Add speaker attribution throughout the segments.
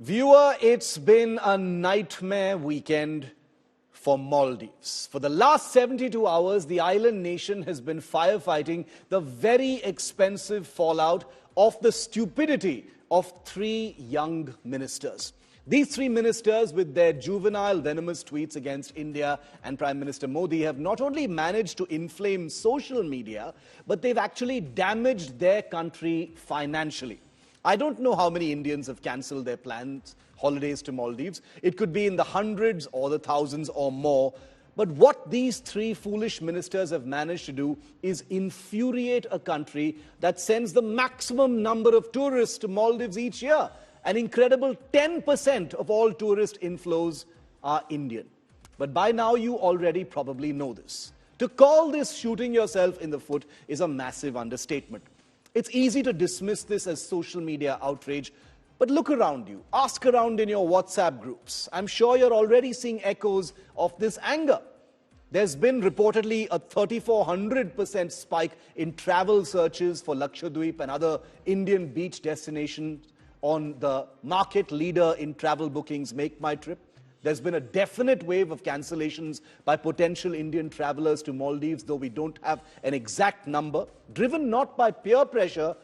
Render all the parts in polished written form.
Speaker 1: Viewer, it's been a nightmare weekend for Maldives. For the last 72 hours, the island nation has been firefighting the very expensive fallout of the stupidity of three young ministers. These three ministers, with their juvenile, venomous tweets against India and Prime Minister Modi, have not only managed to inflame social media, but they've actually damaged their country financially. I don't know how many Indians have cancelled their planned holidays to Maldives. It could be in the hundreds or the thousands or more. But what these three foolish ministers have managed to do is infuriate a country that sends the maximum number of tourists to Maldives each year. An incredible 10% of all tourist inflows are Indian. But by now you already probably know this. To call this shooting yourself in the foot is a massive understatement. It's easy to dismiss this as social media outrage, but look around you. Ask around in your WhatsApp groups. I'm sure you're already seeing echoes of this anger. There's been reportedly a 3,400% spike in travel searches for Lakshadweep and other Indian beach destinations on the market leader in travel bookings, Make My Trip. There's been a definite wave of cancellations by potential Indian travelers to Maldives, though we don't have an exact number, driven not by peer pressure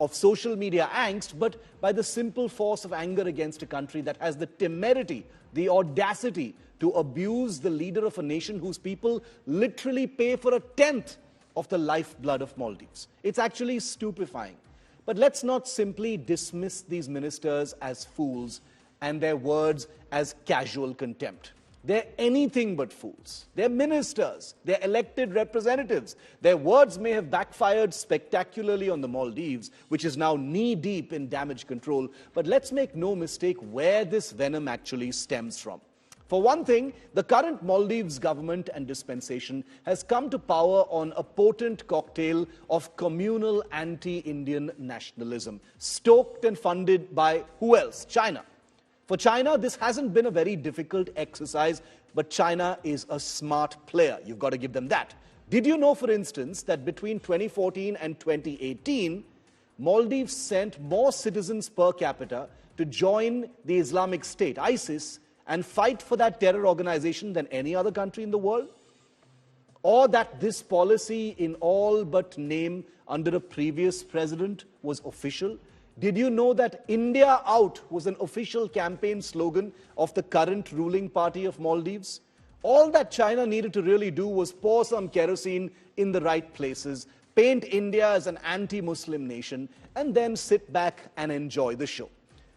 Speaker 1: of social media angst, but by the simple force of anger against a country that has the temerity, the audacity to abuse the leader of a nation whose people literally pay for a tenth of the lifeblood of Maldives. It's actually stupefying. But let's not simply dismiss these ministers as fools and their words as casual contempt. They're anything but fools. They're ministers. They're elected representatives. Their words may have backfired spectacularly on the Maldives, which is now knee-deep in damage control, but let's make no mistake where this venom actually stems from. For one thing, the current Maldives government and dispensation has come to power on a potent cocktail of communal anti-Indian nationalism, stoked and funded by who else? China. For China, this hasn't been a very difficult exercise, but China is a smart player. You've got to give them that. Did you know, for instance, that between 2014 and 2018, Maldives sent more citizens per capita to join the Islamic State, ISIS, and fight for that terror organization than any other country in the world? Or that this policy, in all but name, under a previous president, was official? Did you know that India Out was an official campaign slogan of the current ruling party of Maldives? All that China needed to really do was pour some kerosene in the right places, paint India as an anti-Muslim nation, and then sit back and enjoy the show.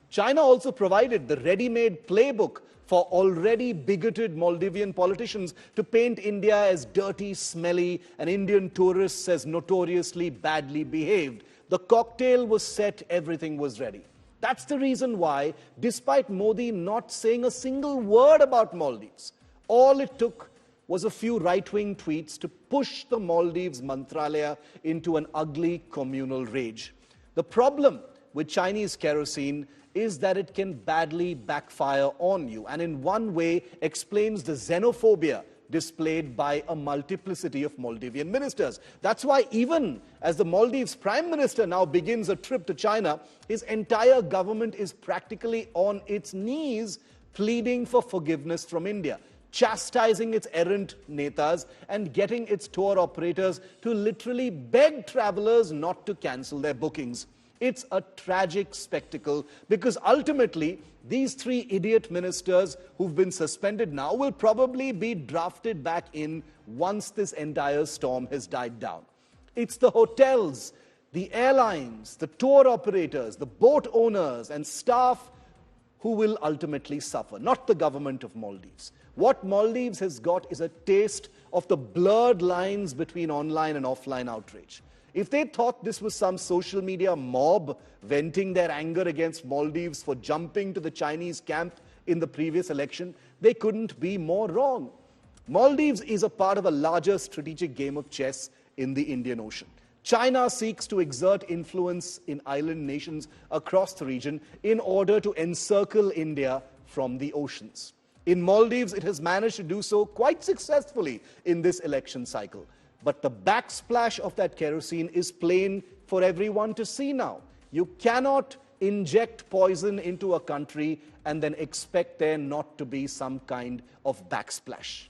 Speaker 1: China also provided the ready-made playbook for already bigoted Maldivian politicians to paint India as dirty, smelly, and Indian tourists as notoriously badly behaved. The cocktail was set, everything was ready. That's the reason why, despite Modi not saying a single word about Maldives, all it took was a few right-wing tweets to push the Maldives Mantralaya into an ugly communal rage. The problem with Chinese kerosene is that it can badly backfire on you, and in one way explains the xenophobia displayed by a multiplicity of Maldivian ministers. That's why even as the Maldives Prime Minister now begins a trip to China, his entire government is practically on its knees pleading for forgiveness from India, chastising its errant netas and getting its tour operators to literally beg travelers not to cancel their bookings. It's a tragic spectacle because ultimately these three idiot ministers who've been suspended now will probably be drafted back in once this entire storm has died down. It's the hotels, the airlines, the tour operators, the boat owners and staff who will ultimately suffer, not the government of Maldives. What Maldives has got is a taste of the blurred lines between online and offline outrage. If they thought this was some social media mob venting their anger against Maldives for jumping to the Chinese camp in the previous election, they couldn't be more wrong. Maldives is a part of a larger strategic game of chess in the Indian Ocean. China seeks to exert influence in island nations across the region in order to encircle India from the oceans. In Maldives, it has managed to do so quite successfully in this election cycle. But the backsplash of that kerosene is plain for everyone to see now. You cannot inject poison into a country and then expect there not to be some kind of backsplash.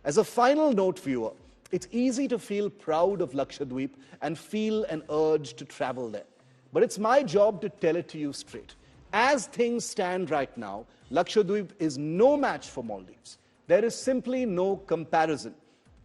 Speaker 1: As a final note, viewer, it's easy to feel proud of Lakshadweep and feel an urge to travel there. But it's my job to tell it to you straight. As things stand right now, Lakshadweep is no match for Maldives. There is simply no comparison.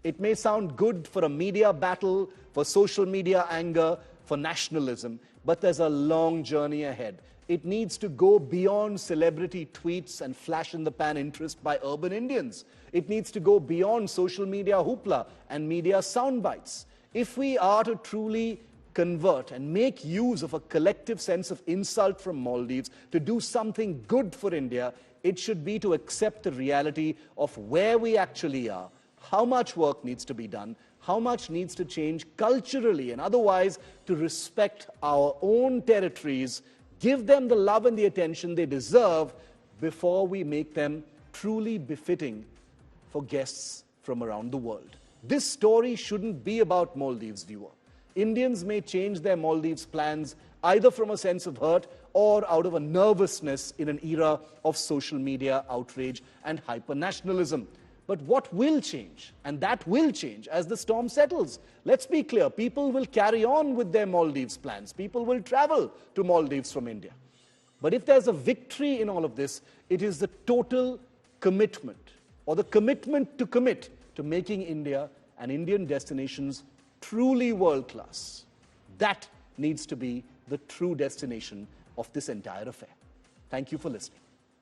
Speaker 1: It may sound good for a media battle, for social media anger, for nationalism, but there's a long journey ahead. It needs to go beyond celebrity tweets and flash-in-the-pan interest by urban Indians. It needs to go beyond social media hoopla and media soundbites. If we are to truly convert and make use of a collective sense of insult from Maldives to do something good for India, it should be to accept the reality of where we actually are, how much work needs to be done, how much needs to change culturally and otherwise to respect our own territories, give them the love and the attention they deserve before we make them truly befitting for guests from around the world. This story shouldn't be about Maldives, viewer. Indians may change their Maldives plans either from a sense of hurt or out of a nervousness in an era of social media outrage and hyper-nationalism. But what will change, and that will change as the storm settles. Let's be clear, people will carry on with their Maldives plans. People will travel to Maldives from India. But if there's a victory in all of this, it is the total commitment, or the commitment to commit to making India and Indian destinations truly world-class. That needs to be the true destination of this entire affair. Thank you for listening.